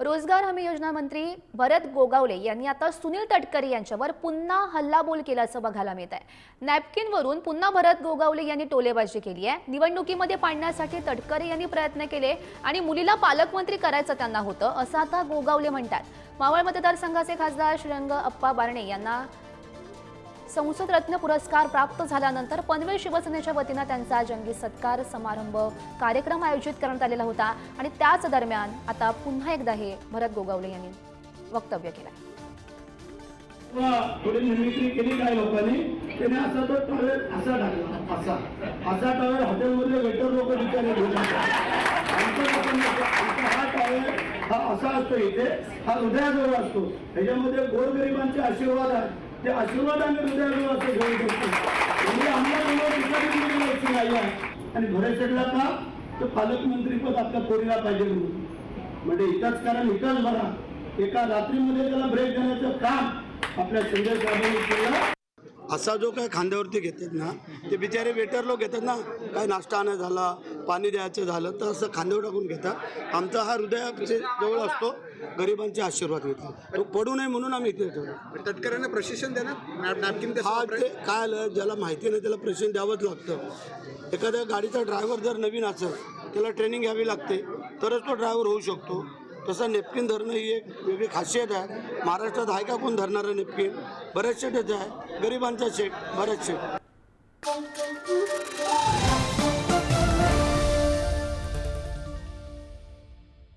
रोजगार हमी योजना मंत्री भरत गोगावले यांनी आता सुनील तटकरे यांच्यावर पुन्हा हल्लाबोल केल्याचं बघायला मिळत आहे। नॅपकिनवरून पुन्हा भरत गोगावले यांनी टोलेबाजी केली आहे। निवडणुकीमध्ये पाडण्यासाठी तटकरे यांनी प्रयत्न केले आणि मुलीला पालकमंत्री करायचं त्यांना होतं असं आता गोगावले म्हणतात। मावळ मतदारसंघाचे खासदार श्रीरंग अप्पा बारणे यांना संसद रत्न पुरस्कार प्राप्त झाल्यानंतर पनवेल शिवसेनेच्या वतीने त्यांचा जंगी सत्कार समारंभ कार्यक्रम आयोजित करण्यात आलेला होता आणि त्याच दरम्यान आता पुन्हा एकदा हे भरत गोगावले यांनी वक्तव्य केलं। थोडी निर्मिती केली काय लोकांनी, त्याने असा तो टॉयलेट असा टाकला, असा टॉयलेट हॉटेलमधले वेटर लोक विचारले घेऊन हा टॉयलेट हा असा असतो, इथे हा हृदयाजवळ असतो, त्याच्यामध्ये गोरगरिबांचे आशीर्वाद आहे, ते आशीर्वाद आम्ही हृदयाजवळ असं घेऊ शकतो। म्हणजे आम्हाला आणि भरत शेटला का तर पालकमंत्रीपद आपल्या पोरीला पाहिजे म्हणून, म्हणजे इथंच कारण इथंच बघा एका रात्रीमध्ये त्याला ब्रेक देण्याचं काम आपल्या संजय साहेबांनी केलं। असा जो काय खांद्यावरती घेतात ना ते बिचारे वेटर लोक घेतात ना, काय नाश्ता आणायचं झाला, पाणी द्यायचं झालं तर असं खांद्यावर टाकून घेतात। आमचा हा हृदयाचे जवळ असतो, गरिबांचे आशीर्वाद घेतो, तो पडू नये म्हणून आम्ही इथे ठेवतो। तटकऱ्यांना प्रशिक्षण देणार नॅपकिन हा ते काय आलं ज्याला माहिती नाही त्याला प्रशिक्षण द्यावंच लागतं। एखाद्या गाडीचा ड्रायव्हर जर नवीन असेल त्याला ट्रेनिंग घ्यावी लागते तरच तो ड्रायव्हर होऊ शकतो। तसं नेपकिन धरणं ही एक वेगळी खासियत आहे। महाराष्ट्रात आहे का कोण धरणारं नेपकिन? भरत शेठच आहे, गरिबांचा शेठ भरत शेठ।